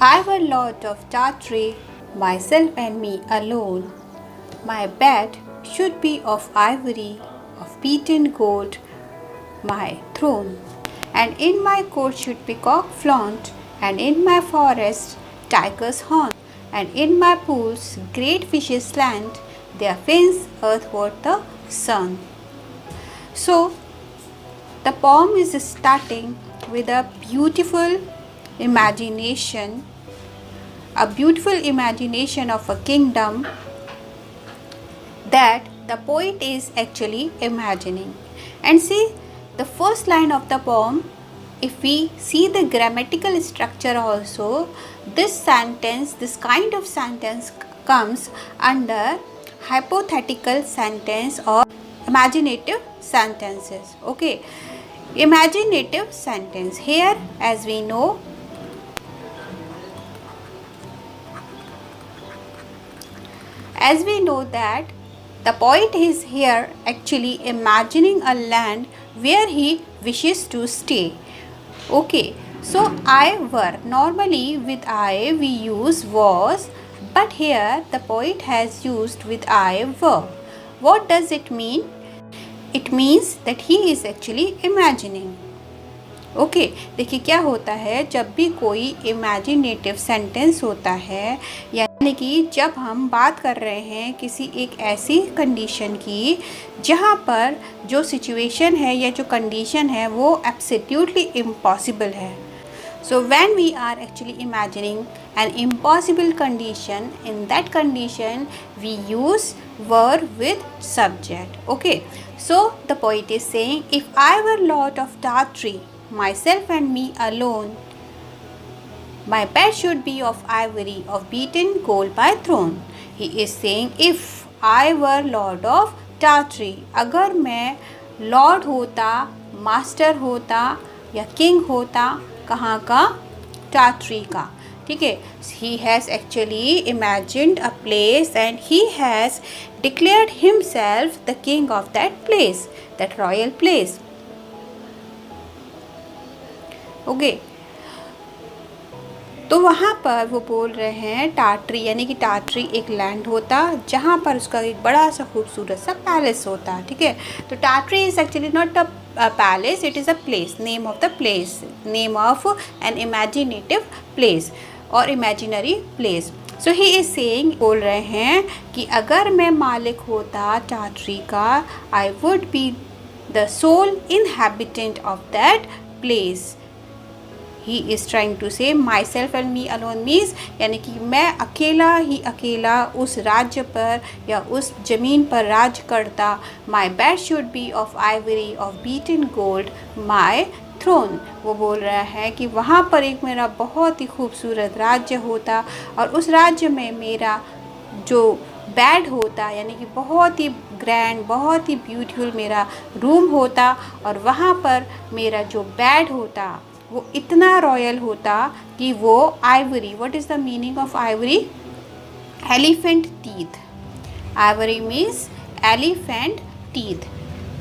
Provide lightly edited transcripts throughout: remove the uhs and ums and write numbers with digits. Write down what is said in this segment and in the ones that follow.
I were lord of Tartary, myself and me alone, my bed should be of ivory, of beaten gold, my throne. And in my court should peacock flaunt, and in my forest tigers haunt, and in my pools great fishes slant their fins earthward the sun. So, the poem is starting with a beautiful imagination of a kingdom that the poet is actually imagining. And see, the first line of the poem, if we see the grammatical structure also, this kind of sentence comes under hypothetical sentence or imaginative sentences. Okay, imaginative sentence. Here, as we know, that the poet is here actually imagining a land where he wishes to stay. Okay, so I were, normally with I we use was, but here the poet has used with I were. What does it mean? It means that he is actually imagining. Okay देखिए क्या होता है, जब भी कोई imaginative sentence होता है, यानी कि जब हम बात कर रहे हैं किसी एक ऐसी कंडीशन की जहाँ पर जो सिचुएशन है या जो कंडीशन है वो एब्सोल्युटली इम्पॉसिबल है. So when we are actually imagining an impossible condition, in that condition we use verb with subject. Okay, so the poet is saying, if I were lord of Tartary, myself and me alone, my bed should be of ivory, of beaten gold my throne. He is saying, if I were lord of Tartary, अगर मैं Lord होता, master होता या king होता, कहाँ का? टार्ट्री का. ठीक है, he has actually imagined a place and he has declared himself the king of that place, that royal place. Okay, तो वहाँ पर वो बोल रहे हैं टार्ट्री, यानी कि टार्ट्री एक लैंड होता जहाँ पर उसका एक बड़ा सा खूबसूरत सा पैलेस होता. ठीक है, तो Tartary is actually not a palace, it is a place, name of the place, name of an imaginative place और imaginary place. So he is saying, बोल रहे हैं कि अगर मैं मालिक होता टार्ट्री का, I would be the sole inhabitant of that place. He is trying to say myself and me alone means, यानी कि मैं अकेला ही अकेला उस राज्य पर या उस ज़मीन पर राज करता. My bed should be of ivory, of beaten gold, my throne. वो बोल रहा है कि वहाँ पर एक मेरा बहुत ही खूबसूरत राज्य होता और उस राज्य में मेरा जो बेड होता, यानी कि बहुत ही ग्रैंड, बहुत ही ब्यूटीफुल मेरा रूम होता और वहाँ पर मेरा जो बेड होता वो इतना रॉयल होता कि वो Ivory, what is the meaning of Ivory? Elephant teeth. Ivory means elephant teeth.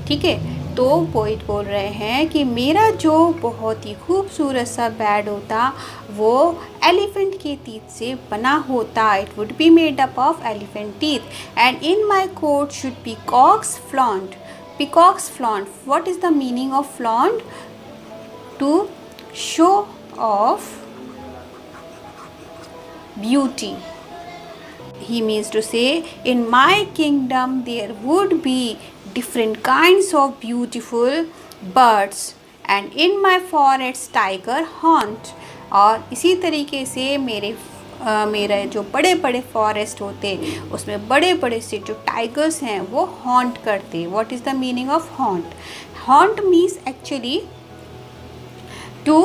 ठीक है, तो पोइट बोल रहे हैं कि मेरा जो बहुत ही खूबसूरत सा बेड होता वो एलिफेंट के टीथ से बना होता. It would be made up of elephant teeth. And in my court should peacocks flaunt. Peacocks flaunt, what is the meaning of flaunt? To show off beauty. He means to say, in my kingdom there would be different kinds of beautiful birds and in my forest tiger haunt. और इसी तरीके से मेरे जो बड़े बड़े forest होते उसमें बड़े बड़े से जो टाइगर्स हैं वो हॉन्ट करते. What is the meaning of haunt? Haunt means actually to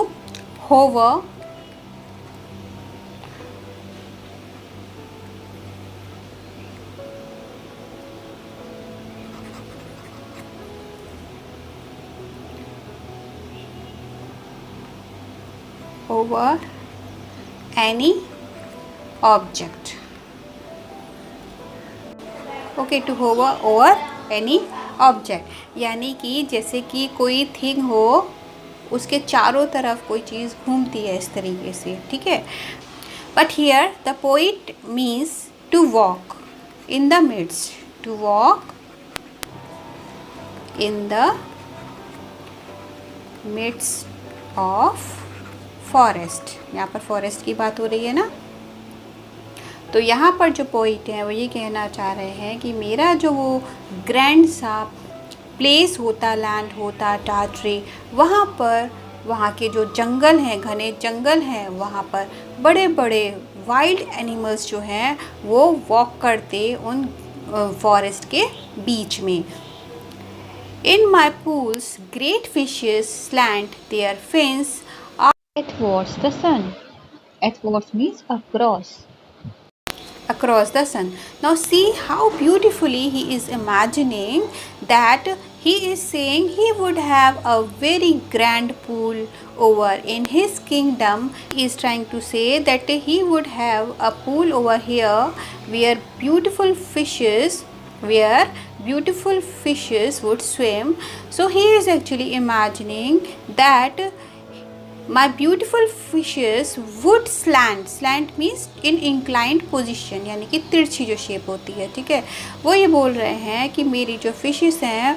hover, over any object. Okay, to hover over any object, यानी कि जैसे कि कोई थिंग हो उसके चारों तरफ कोई चीज़ घूमती है इस तरीके से. ठीक है, But here the poet means to walk in the midst, to walk in the midst of forest. यहाँ पर forest की बात हो रही है ना, तो यहाँ पर जो पोइट है वो ये कहना चाह रहे हैं कि मेरा जो वो ग्रैंड सा प्लेस होता, लैंड होता टाट्री, वहाँ पर वहाँ के जो जंगल हैं, घने जंगल हैं, वहाँ पर बड़े बड़े वाइल्ड एनिमल्स जो हैं वो वॉक करते उन फॉरेस्ट के बीच में. In my pools, great fishes slant their fins towards the sun. Towards means across the sun. Now see how beautifully he is imagining that he is saying he would have a very grand pool over in his kingdom. He is trying to say that he would have a pool over here where beautiful fishes would swim. So he is actually imagining that my beautiful fishes would slant means in inclined position, यानी कि तिरछी जो shape होती है, ठीक है. वो ये बोल रहे हैं कि मेरी जो फिशेस हैं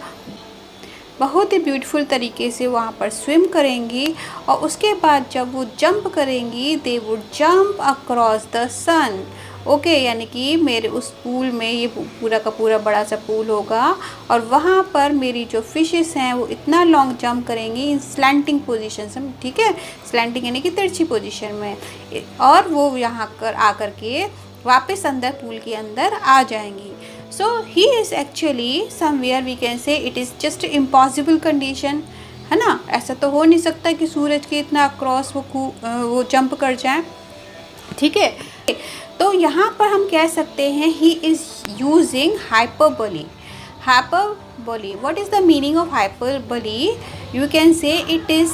बहुत ही ब्यूटीफुल तरीके से वहाँ पर स्विम करेंगी और उसके बाद जब वो जंप करेंगी they would jump across the sun. Okay, यानी कि मेरे उस पूल में, ये पूरा का पूरा बड़ा सा पूल होगा और वहाँ पर मेरी जो फिशेस हैं वो इतना लॉन्ग जंप करेंगी इन स्लैंटिंग पोजीशन से, ठीक है. स्लैंटिंग यानी कि तिरछी पोजीशन में, और वो यहाँ कर आकर के वापस अंदर पूल के अंदर आ जाएंगी. So he is actually somewhere we can say it is just impossible condition, है ना. ऐसा तो हो नहीं सकता कि सूरज के इतना अक्रॉस वो जंप कर जाए, ठीक है. तो यहाँ पर हम कह सकते हैं he is using hyperbole. Hyperbole, what is the meaning of hyperbole? You can say it is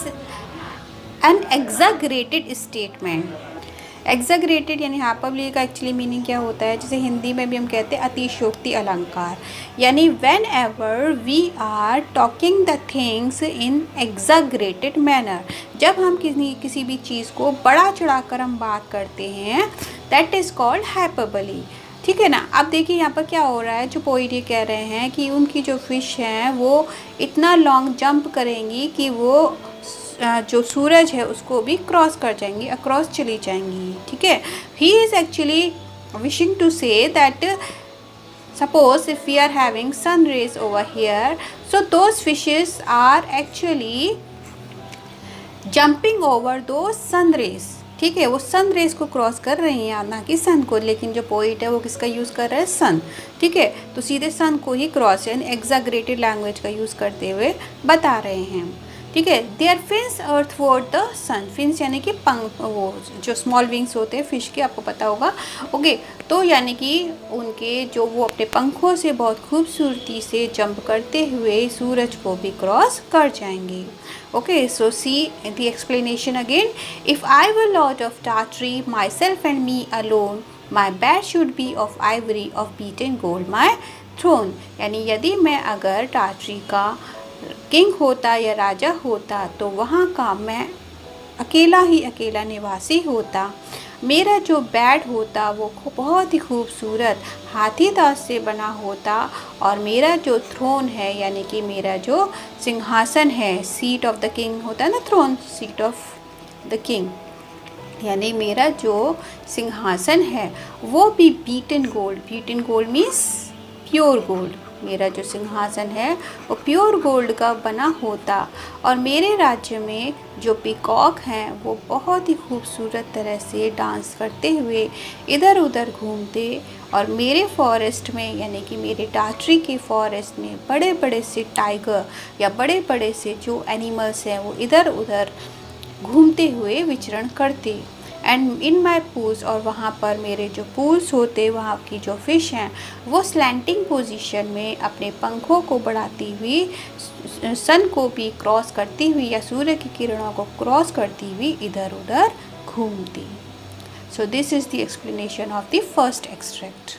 an exaggerated statement. Exaggerated यानी हाइपरबोली का एक्चुअली मीनिंग क्या होता है, जैसे हिंदी में भी हम कहते हैं अतिशयोक्ति अलंकार, यानी whenever we are talking the things in exaggerated manner. जब हम किसी भी चीज़ को बड़ा चढ़ाकर हम बात करते हैं, दैट इज़ कॉल्ड हाइपरबोली, ठीक है ना. अब देखिए यहाँ पर क्या हो रहा है, जो पोइट ये कह रहे हैं कि उनकी जो फिश हैं वो इतना लॉन्ग जंप करेंगी कि वो जो सूरज है उसको भी क्रॉस कर जाएंगी, अक्रॉस चली जाएंगी, ठीक है. He is actually wishing to say that suppose if we are having sun rays over here, so those fishes are actually jumping over those sun rays, ठीक है. वो सन रेस को क्रॉस कर रही हैं, ना कि सन को. लेकिन जो पोइट है वो किसका यूज़ कर रहा है, सन, ठीक है. तो सीधे सन को ही क्रॉस यानी एग्जैगरेटेड लैंग्वेज का यूज़ करते हुए बता रहे हैं, ठीक है. Their fins earthward the sun. Fins यानी कि पंख, वो जो स्मॉल विंग्स होते हैं फिश के, आपको पता होगा. ओके, तो यानी कि उनके जो वो अपने पंखों से बहुत खूबसूरती से जंप करते हुए सूरज को भी क्रॉस कर जाएंगे. Okay, so see the explanation again. If I were lord of Tartary, myself and me alone, my bed should be of ivory, of beaten gold my throne. यानी यदि मैं अगर टाट्री का किंग होता या राजा होता तो वहाँ का मैं अकेला निवासी होता. मेरा जो बेड होता वो बहुत ही खूबसूरत हाथी दांत से बना होता और मेरा जो थ्रोन है यानी कि मेरा जो सिंहासन है, सीट ऑफ द किंग होता है ना, throne seat of the king, यानी मेरा जो सिंहासन है वो भी beaten gold. Beaten gold means pure gold. मेरा जो सिंहासन है वो प्योर गोल्ड का बना होता और मेरे राज्य में जो पीकॉक हैं वो बहुत ही खूबसूरत तरह से डांस करते हुए इधर उधर घूमते और मेरे फॉरेस्ट में यानी कि मेरे टाट्री के फॉरेस्ट में बड़े बड़े से टाइगर या बड़े बड़े से जो एनिमल्स हैं वो इधर उधर घूमते हुए विचरण करते. एंड इन माई पूल्स, और वहाँ पर मेरे जो पूल्स होते, वहाँ की जो फ़िश हैं वो स्लैंटिंग पोजीशन में अपने पंखों को बढ़ाती हुई सन को भी क्रॉस करती हुई या सूर्य की किरणों को क्रॉस करती हुई इधर उधर घूमती. So this is the explanation of the first extract.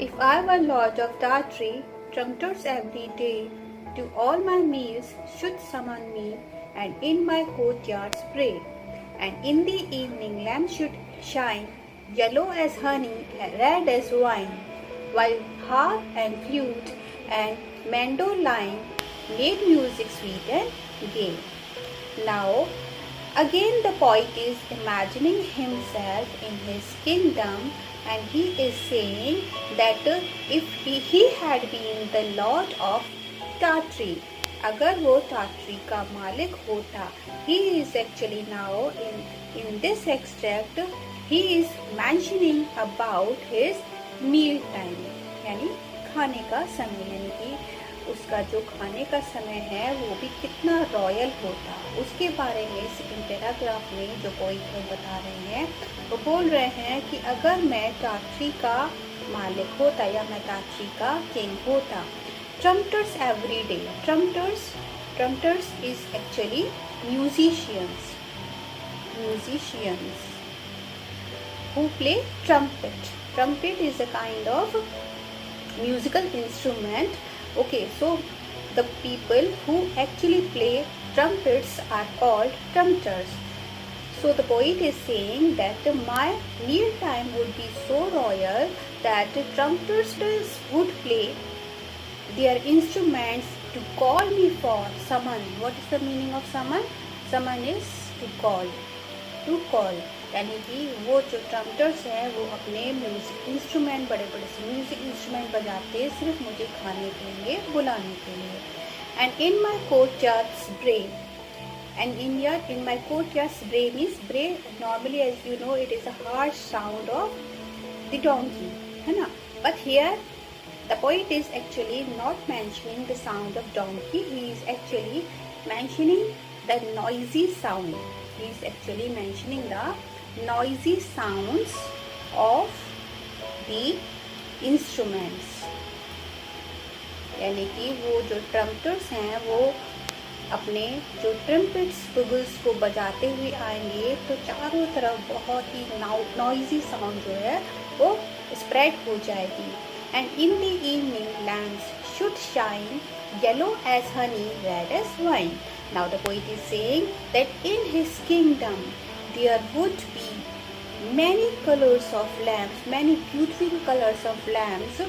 If I were lord of Tartary, trumpets every day to all my meals should summon me, and in my courtyards pray. And in the evening lamps should shine, yellow as honey, red as wine, while harp and flute and mandolin made music sweet and gay. Now, again the poet is imagining himself in his kingdom, and he is saying that if he had been the lord of Tartary, अगर वो टाट्री का मालिक होता, he is actually now in this extract he is mentioning about his meal time, यानी खाने का समय, यानी कि उसका जो खाने का समय है वो भी कितना रॉयल होता, उसके बारे में सेकंड पैराग्राफ में जो पोइट बता रहे हैं, वो बोल रहे हैं कि अगर मैं टाट्री का मालिक होता या मैं टाट्री का किंग होता. Trumpeters every day. Trumpeters is actually musicians who play trumpet. Trumpet is a kind of musical instrument. Okay, so the people who actually play trumpets are called trumpeters. So the poet is saying that my meal time would be so royal that trumpeters would play their instruments to call me for summon. What is the meaning of summon? Summon is to call. यानी कि वो जो ट्रम्पेटर्स हैं वो अपने music instrument, बड़े बड़े से म्यूजिक इंस्ट्रूमेंट बजाते सिर्फ मुझे खाने के लिए, बुलाने के लिए. And in my courtyard's bray, and in my courtyard's bray means bray normally, as you know, it is a harsh sound of the donkey, है ना. But here the poet is actually not mentioning the sound of donkey, he is actually mentioning the noisy sound. He is actually mentioning the noisy sounds of the instruments. यानी कि वो जो ट्रम्पेटर्स हैं वो अपने जो ट्रम्पेट्स बुगल्स को बजाते हुए आएंगे तो चारों तरफ बहुत ही नॉइजी साउंड जो है वो स्प्रेड हो जाएगी. And in the evening lamps should shine, yellow as honey, red as wine. Now the poet is saying that in his kingdom there would be many colors of lamps, many beautiful colors of lamps,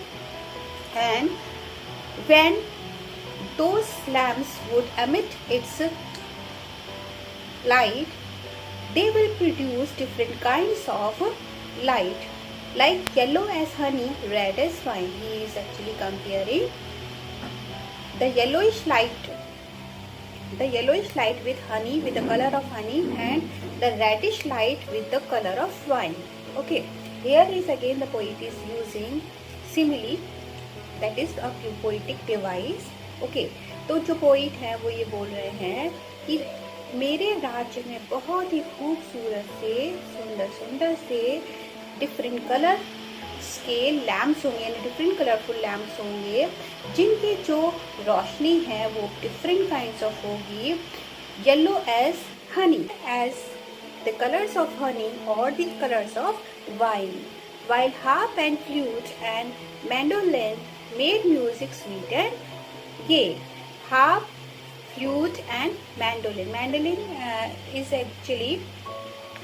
and when those lamps would emit its light, they will produce different kinds of light. Like yellow as honey, red as wine. He is actually comparing the yellowish light with honey, with the color of honey, and the reddish light with the color of wine. Okay, here is again the poet is using simile, that is a poetic device. Okay, तो जो poet है वो ये बोल रहे हैं कि मेरे राज्य में बहुत ही खूबसूरत से सुंदर से डिफरेंट कलर के लैम्प्स होंगे, यानी डिफरेंट कलरफुल लैम्प्स होंगे जिनकी जो रोशनी है वो डिफरेंट काइंड्स ऑफ होगी. Yellow as honey, as the colours of honey और the colours of wine, while harp and flute and mandolin made music sweet and gay. Harp, flute and mandolin. Mandolin is actually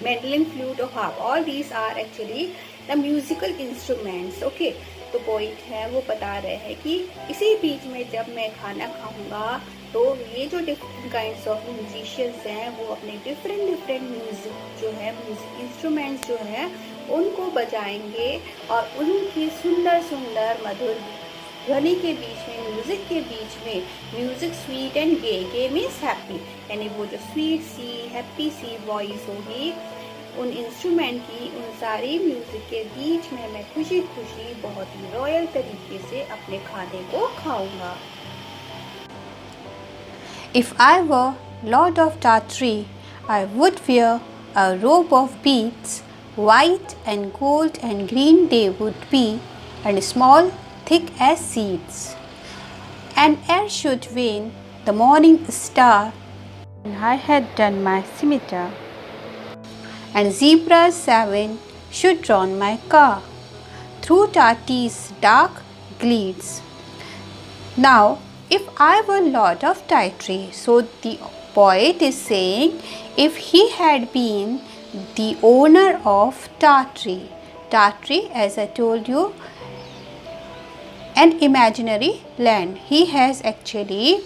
mandolin, flute or harp, all these are actually the musical instruments. Okay, तो poet है वो बता रहे हैं कि इसी बीच में जब मैं खाना खाऊंगा तो ये जो डिफरेंट काइंड्स ऑफ म्यूजिशियंस हैं वो अपने डिफरेंट म्यूजिक जो है, म्यूजिक इंस्ट्रूमेंट्स जो है उनको बजाएंगे और उनकी सुंदर मधुर ध्वनि के बीच में, म्यूजिक के बीच में, music sweet and gay means happy, यानी वो जो स्वीट सी हैप्पी सी वॉइस होगी उन इंस्ट्रूमेंट की, उन सारी म्यूजिक के बीच में मैं खुशी बहुत ही रॉयल तरीके से अपने खाने को खाऊंगा. If I were Lord of Tartary, I would wear a robe of beads, white and gold and green they would be, and small, thick as seeds. And ere should wane the morning star, and I had done my scimitar, and zebras 7 should drawn my car through Tartary's dark glades. Now, if I were Lord of Tartary, so the poet is saying if he had been the owner of Tartary. Tartary, as I told you, an imaginary land. He has actually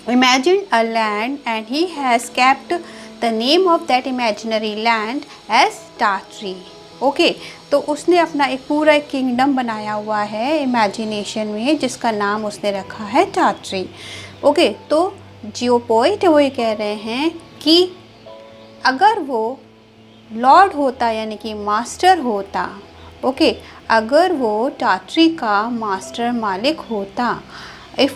imagined a land and he has kept the name of that imaginary land as Tartary. Okay तो उसने अपना एक पूरा एक kingdom बनाया हुआ है imagination में, जिसका नाम उसने रखा है टार्टरी. ओके तो जो पोइट है वो ये कह रहे हैं कि अगर वो लॉर्ड होता यानी कि मास्टर होता, ओके अगर वो टार्टरी का मास्टर मालिक होता, if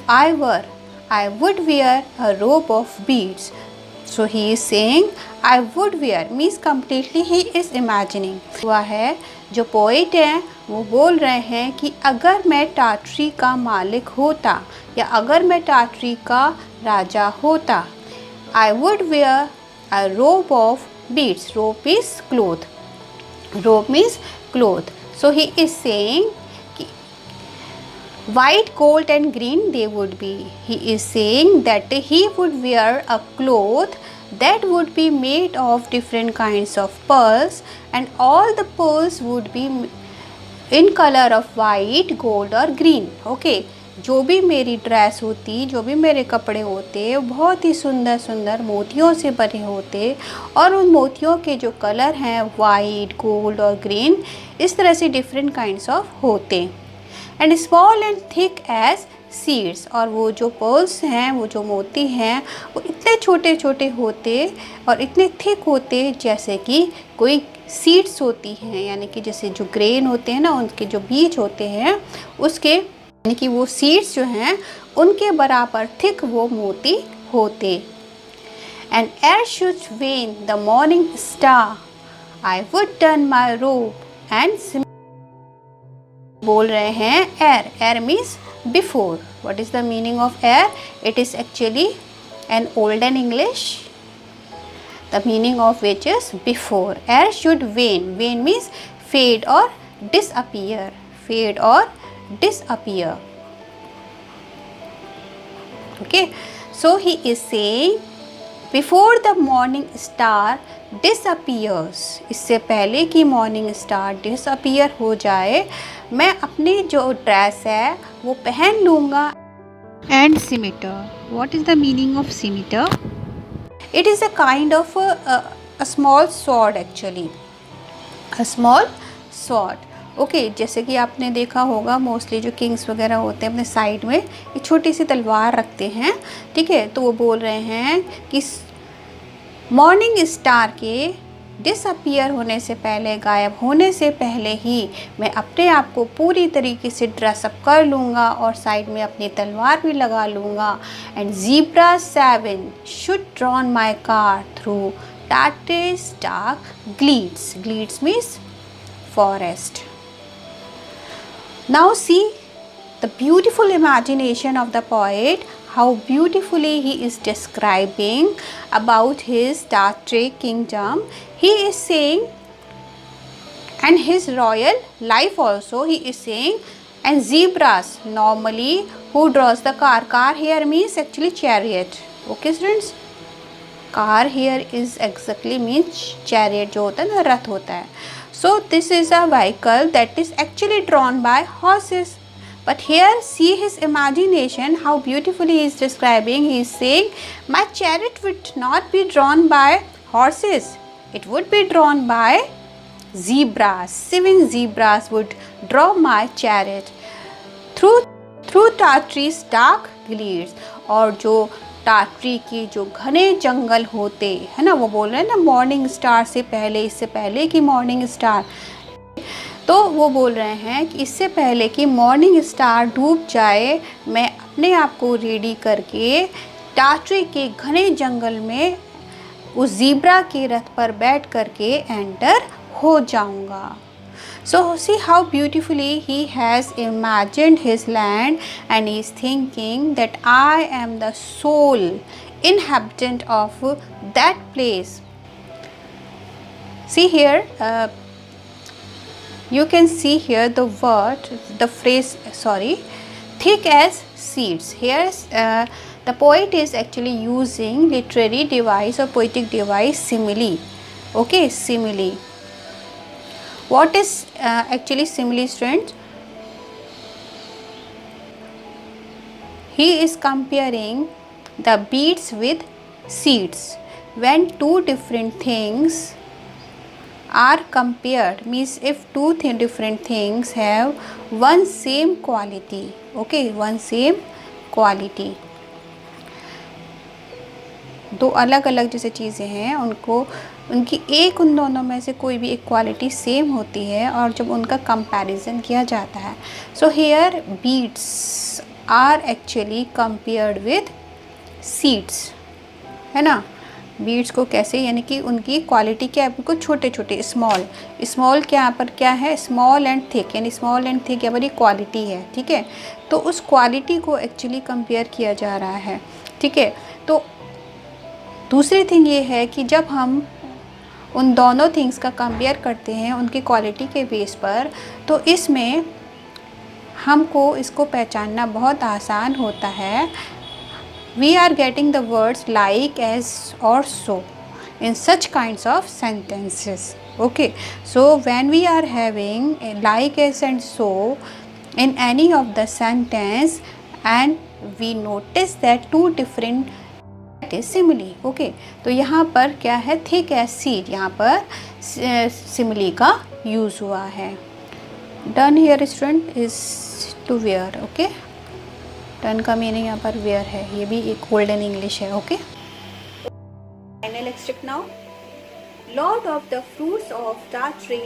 I would wear a robe of beads. So he is saying I would wear means completely he is imagining. हुआ है जो पोइट हैं वो बोल रहे हैं कि अगर मैं टार्टरी का मालिक होता या अगर मैं टार्टरी का राजा होता, I would wear a robe of beads. Robe is cloth. Robe means cloth. So he is saying white, gold and green they would be. He is saying that he would wear a cloth that would be made of different kinds of pearls and all the pearls would be in color of white, gold और green. Okay, जो भी मेरी dress होती, जो भी मेरे कपड़े होते वो बहुत ही सुंदर सुंदर मोतियों से बने होते और उन मोतियों के जो कलर हैं वाइट, गोल्ड और ग्रीन इस तरह से डिफरेंट काइंड्स ऑफ होते. And small and thick as seeds, और वो जो पर्ल्स हैं वो जो मोती हैं वो इतने छोटे छोटे होते और इतने थिक होते जैसे कि कोई सीड्स होती हैं, यानी कि जैसे जो ग्रेन होते हैं ना उनके जो बीज होते हैं उसके, यानी कि वो सीड्स जो हैं उनके बराबर थिक वो मोती होते. And ere should wane the morning star I would turn my robe and बोल रहे हैं ere. Ere means before. What is the meaning of ere? It is actually an olden English, the meaning of which is before. Ere should wane. Wane means fade और disappear. Fade और disappear. Okay, so he is saying before the morning star disappears, इससे पहले कि morning star disappear हो जाए मैं अपनी जो ड्रेस है वो पहन लूँगा. And scimitar. What is the meaning of scimitar? It is a kind of a small sword actually. A small sword. Okay जैसे कि आपने देखा होगा मोस्टली जो किंग्स वगैरह होते हैं अपने साइड में एक छोटी सी तलवार रखते हैं. ठीक है, तो वो बोल रहे हैं कि मॉर्निंग स्टार के डिसअपियर होने से पहले, गायब होने से पहले ही मैं अपने आप को पूरी तरीके से ड्रेसअप कर लूँगा और साइड में अपनी तलवार भी लगा लूँगा. And zebra 7 should drawn my car through Tartary's dark glades. Glades means forest. Now see the beautiful imagination of the poet, how beautifully he is describing about his Tartary kingdom. He is saying, and his royal life also, he is saying, and zebras. Normally, who draws the car? Car here means actually chariot. Okay students? Car here is exactly means chariot जो होता है ना, रथ होता है. So this is a vehicle that is actually drawn by horses. But here see his imagination, how beautifully he is describing. He is saying my chariot would not be drawn by horses. It would be drawn by zebras. 7 zebras would draw my chariot through Tartary's dark glades. और जो Tartary की जो घने जंगल होते है ना, वो बोल रहे हैं ना मॉर्निंग स्टार से पहले, इससे पहले कि मॉर्निंग स्टार, तो वो बोल रहे हैं कि इससे पहले कि मॉर्निंग स्टार डूब जाए मैं अपने आप को रेडी करके टार्टरी के घने जंगल में उस ज़ीब्रा के रथ पर बैठ करके एंटर हो जाऊंगा. So see how beautifully he has imagined his land and he is thinking that I am the sole inhabitant of that place. See here, you can see here the word, the phrase, thick as seeds. Here the poet is actually using literary device or poetic device simile. Okay, simile. What is actually simile, students? He is comparing the beads with seeds. When two different things are compared, means if two different things have one same quality, okay, one same quality, दो अलग अलग जैसे चीज़ें हैं, उनको उनकी एक उन दोनों में से कोई भी एक क्वालिटी सेम होती है और जब उनका कंपैरिजन किया जाता है, so hair beads are actually compared with seeds, है ना। बीड्स को कैसे, यानी कि उनकी क्वालिटी क्या है, बिल्कुल छोटे छोटे, स्मॉल क्या यहाँ पर क्या है, स्मॉल एंड थिक, यानी स्मॉल एंड थिक यहाँ पर ये क्वालिटी है, ठीक है। तो उस क्वालिटी को एक्चुअली कंपेयर किया जा रहा है, ठीक है। तो दूसरी थिंग ये है कि जब हम उन दोनों थिंग्स का कंपेयर करते हैं उनकी क्वालिटी के बेस पर, तो इसमें हमको इसको पहचानना बहुत आसान होता है। We are getting the words like, as or so in such kinds of sentences. Okay, so when we are having like, as and so in any of the sentence and we notice that two different, that is simile. Okay, तो यहाँ पर क्या है, thick as seed, यहाँ पर simile का use हुआ है। Done here student is to wear. Okay, turn का मीनिंग यहाँ पर वेयर है, ये भी एक गोल्डन इंग्लिश है। Okay, final extract now. Lord of the fruits of the tree,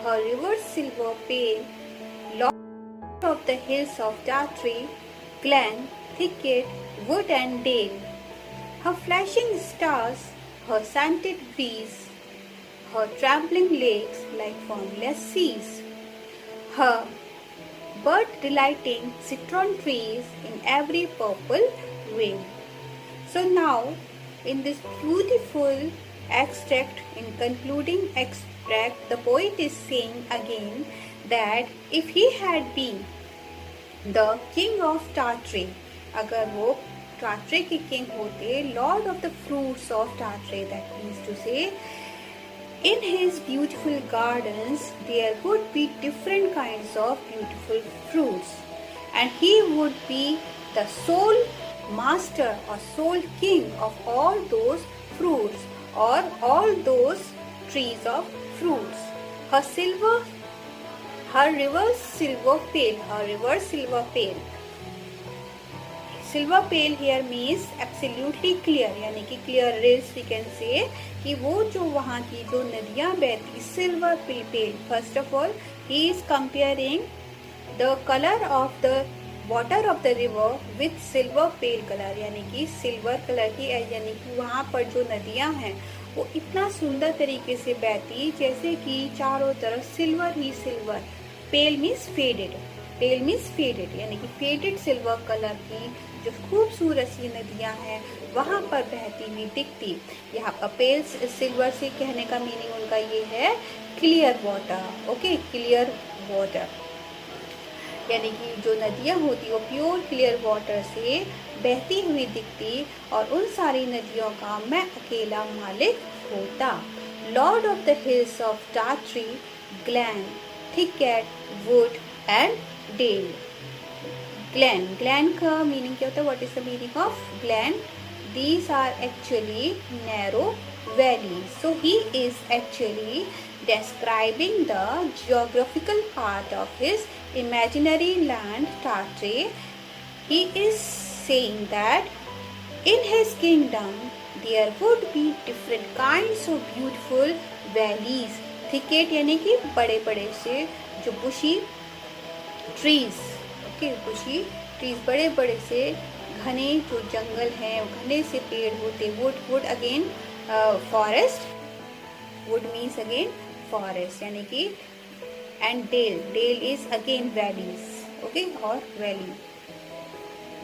her river silver pale, lord of the hills of the tree, glen, thicket, wood and dale, her flashing stars, her scented breeze, her trembling lakes like formless seas, her bird delighting citron trees in every purple vein. So now in this beautiful extract, in concluding extract, the poet is saying again that if he had been the king of Tartary, अगर वो टार्ट्रे के king होते, lord of the fruits of Tartary, that means to say in his beautiful gardens there would be different kinds of beautiful fruits, and he would be the sole master or sole king of all those fruits or all those trees of fruits. Her river's silver pail, her river's silver pail. Silver pail here means absolutely clear, यानी कि clear as we can say कि वो जो वहाँ की जो नदियाँ बहती, silver pail. First of all, he is comparing the color of the water of the river with silver pale color, यानी कि silver color की, यानी कि वहाँ पर जो नदियाँ हैं वो इतना सुंदर तरीके से बहती जैसे कि चारों तरफ सिल्वर ही सिल्वर। पेल मीन्स फेडेड, पेल मीन्स फेडेड, यानी कि फेडेड सिल्वर कलर की जो खूबसूरत सी नदियाँ हैं वहाँ पर बहती हुई दिखती। यहाँ पर पेल सिल्वर से कहने का मीनिंग उनका ये है clear water. Okay, clear water, यानी कि जो नदियाँ होती वो प्योर क्लियर वाटर से बहती हुई दिखती और उन सारी नदियों का मैं अकेला मालिक होता। Lord of the hills of Tartary, glen, thicket, wood and dale. Glen, glen का मीनिंग क्या होता है, what is the meaning of glen? These are actually narrow valleys. So he is actually describing the geographical part of his imaginary land Tartary. He is saying that in his kingdom there would be different kinds of beautiful valleys. Thicket यानी कि बड़े बड़े से जो bushy trees, okay, bushy trees, बड़े बड़े से घने जो जंगल हैं, घने से पेड़ होते। wood again forest, wood means again forest, यानी कि and dale is again valleys, okay, और valley,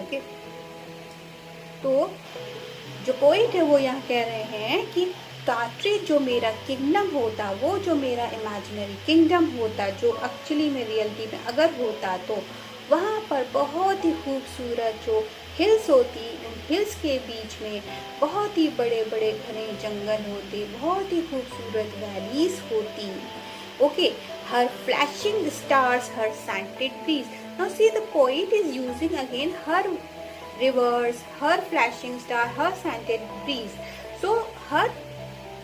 okay। तो जो पोइट है वो यहाँ कह रहे हैं कि टार्ट्री जो मेरा किंगडम होता, वो जो मेरा इमेजिनरी किंगडम होता, जो एक्चुअली में रियलिटी में अगर होता, तो वहाँ पर बहुत ही खूबसूरत जो हिल्स होती, उन हिल्स के बीच में बहुत ही बड़े बड़े घने जंगल होते, बहुत ही खूबसूरत वैलीज होती. Okay, her flashing stars, her scented breeze. Now see, the poet is using again her rivers, her flashing star, her scented breeze. So her,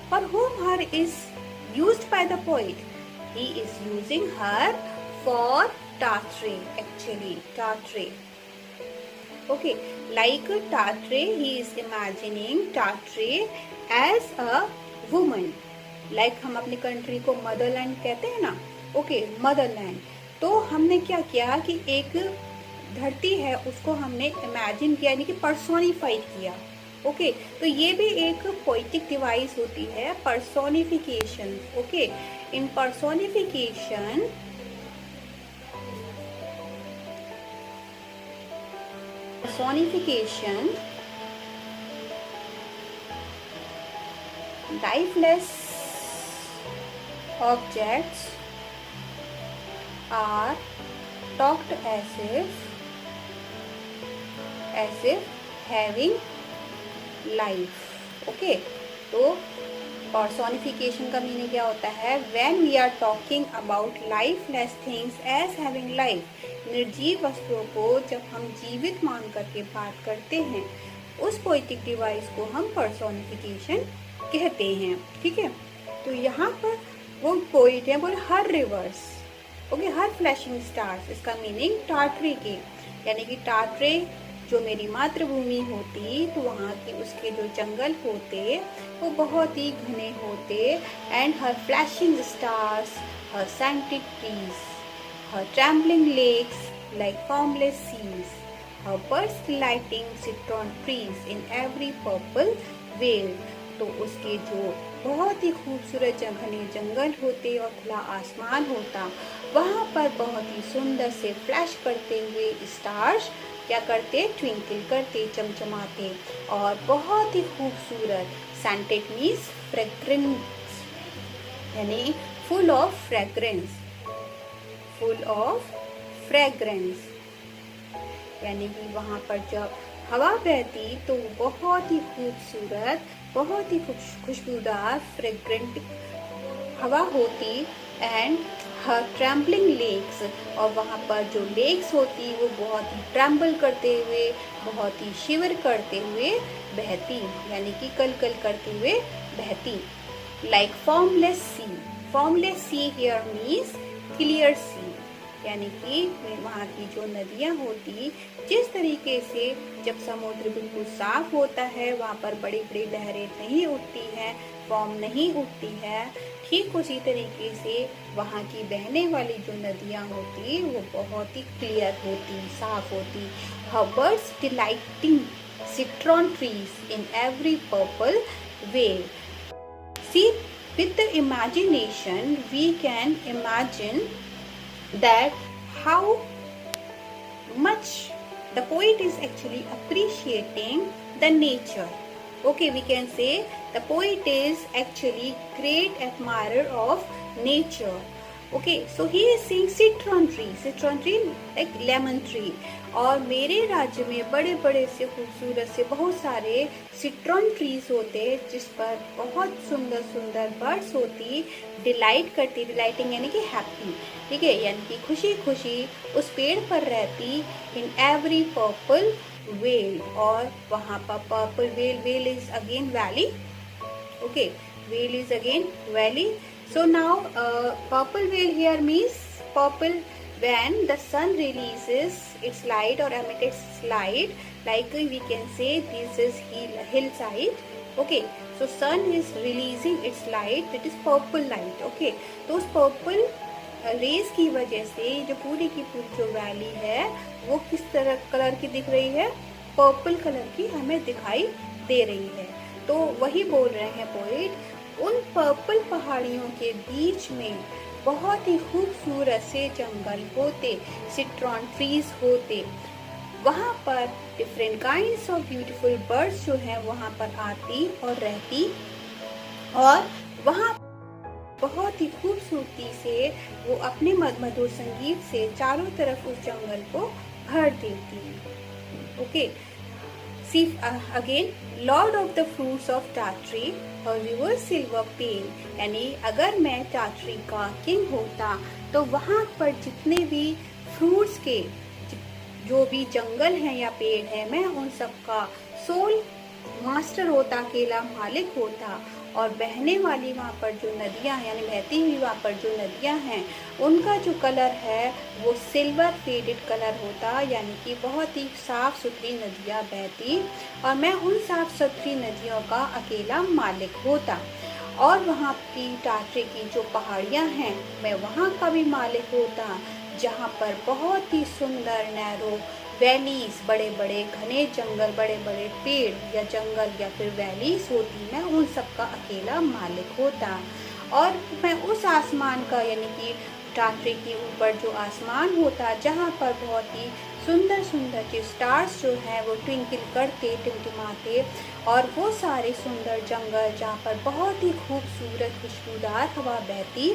for whom her is used by the poet? He is using her for Tartary, actually Tartary. Okay, like Tartary, he is imagining Tartary as a woman. Like हम अपनी country को Motherland कहते हैं ना. Okay, Motherland. तो हमने क्या किया कि एक धरती है उसको हमने इमेजिन किया, यानी कि पर्सोनिफाई किया. ओके, तो ये भी एक पोइटिक डिवाइस होती है, personification. Okay, in personification lifeless objects are talked as if having life. Okay, तो personification का मीनिंग क्या होता है? When we are talking about lifeless things as having life, निर्जीव वस्तुओं को जब हम जीवित मान करके बात करते हैं, उस पोइटिक डिवाइस को हम पर्सोनिफिकेशन कहते हैं. ठीक है, तो यहाँ पर वो पोइट है, बोले हर रिवर्स. ओके, हर फ्लैशिंग स्टार्स, इसका मीनिंग टार्टरी के, यानी कि टार्टरी जो मेरी मातृभूमि होती, तो वहाँ की उसके जो जंगल होते वो बहुत ही घने होते. And her flashing stars, her scented trees, her trembling lakes like formless seas, her birds lighting citron trees in every purple vale. तो उसके जो बहुत ही खूबसूरत घने जंगल होते और खुला आसमान होता, वहाँ पर बहुत ही सुंदर से फ्लैश करते हुए स्टार्स क्या करते, ट्विंकल करते, चमचमाते, और बहुत ही खूबसूरत. सैंटेड मीन्स फ्रेग्रेंस, यानी full of fragrance, full of fragrance, यानी कि वहाँ पर जब हवा बहती तो बहुत ही खूबसूरत, बहुत ही खुशबूदार फ्रेग्रेंट हवा होती. एंड हर ट्रैम्बलिंग लेक्स, और वहाँ पर जो लेक्स होती वो बहुत ही ट्रैम्बल करते हुए, बहुत ही शिवर करते हुए बहती, यानी कि कल कल करते हुए बहती. Like formless sea, formless sea here means clear sea, यानी कि वहाँ की जो नदियाँ होती, जिस तरीके से जब समुद्र बिल्कुल साफ होता है, वहाँ पर बड़ी बड़ी लहरें नहीं उठती हैं, फॉर्म नहीं उठती है, ठीक उसी तरीके से वहाँ की बहने वाली जो नदियाँ होती वो बहुत ही क्लियर होती, साफ होती. हर birds डिलाइटिंग citron trees in every purple veil. See, with the imagination we can imagine that how much the poet is actually appreciating the nature. Okay, we can say the poet is actually great admirer of nature. Okay, so he is saying citron tree like lemon tree. और मेरे राज्य में बड़े बड़े से खूबसूरत से बहुत सारे सिट्रॉन ट्रीज होते जिस पर बहुत सुंदर सुंदर बर्ड्स होती, डिलाइट करती, डिलाइटिंग यानी कि हैप्पी, ठीक है, यानी कि खुशी खुशी उस पेड़ पर रहती. इन एवरी पर्पल वेल, और वहाँ पर purple well, well is again valley. Okay, well is again valley. So now purple veil here means purple when the sun releases its light or emits its light, like we can say this is hillside. Okay, so sun is releasing its light, that is purple light. Okay, तो उस purple raise की वजह से जो पूरी की पूरी जो वैली है वो किस तरह कलर की दिख रही है, पर्पल कलर की हमें दिखाई दे रही है. तो वही बोल रहे हैं पोएट, उन पर्पल पहाड़ियों के बीच में बहुत ही खूबसूरत से जंगल होते, सिट्रॉन ट्रीज होते, वहाँ पर different kinds of beautiful birds जो हैं वहाँ पर आती और रहती, और वहाँ बहुत ही खूबसूरती से वो अपने मधुर संगीत से चारों तरफ उस जंगल को भर देती. Okay, See again, Lord of the fruits of Tartary और रिवर सिल्वर पेन, यानी अगर मैं टाटरी का किंग होता तो वहाँ पर जितने भी फ्रूट्स के जो भी जंगल हैं या पेड़ हैं, मैं उन सब का सोल मास्टर होता, अकेला मालिक होता। और बहने वाली वहाँ पर जो नदियाँ हैं, यानी बहती हुई वहाँ पर जो नदियाँ हैं, उनका जो कलर है वो सिल्वर फेडेड कलर होता, यानी कि बहुत ही साफ़ सुथरी नदियाँ बहती और मैं उन साफ़ सुथरी नदियों का अकेला मालिक होता। और वहाँ की टाटरी की जो पहाड़ियाँ हैं, मैं वहाँ का भी मालिक होता, जहाँ पर बहुत ही सुंदर नैरो वैलीज, बड़े बड़े घने जंगल, बड़े बड़े पेड़ या जंगल या फिर वैलीज होती, मैं उन सब का अकेला मालिक होता। और मैं उस आसमान का, यानी कि टाटरी के ऊपर जो आसमान होता, जहाँ पर बहुत ही सुंदर सुंदर जो स्टार्स जो हैं वो ट्विंकल करते, टिमटिमाते, और वो सारे सुंदर जंगल जहाँ पर बहुत ही खूबसूरत खुशबूदार हवा बहती,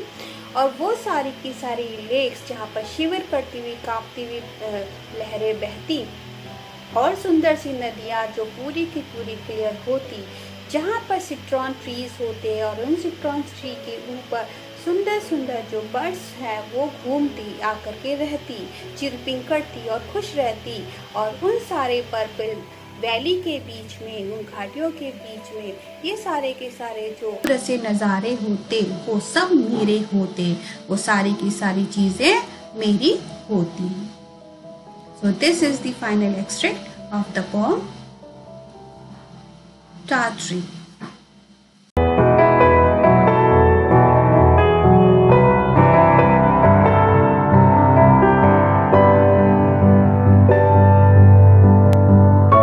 और वो सारी की सारी लेक्स जहाँ पर शिवर करती हुई कांपती हुई लहरें बहती, और सुंदर सी नदियाँ जो पूरी की पूरी क्लियर होती, जहाँ पर सिट्रॉन ट्रीज होते और उन सिट्रॉन ट्री के ऊपर सुंदर सुंदर जो बर्ड्स हैं वो घूमती आकर के रहती, चिरपिंग करती और खुश रहती। और उन सारे पर्पल वैली के बीच में, उन घाटियों के बीच में ये सारे के सारे जो से नज़ारे होते वो सब मेरे होते, वो सारी की सारी चीज़ें मेरी होती। So this is the final extract of the poem टाटरी।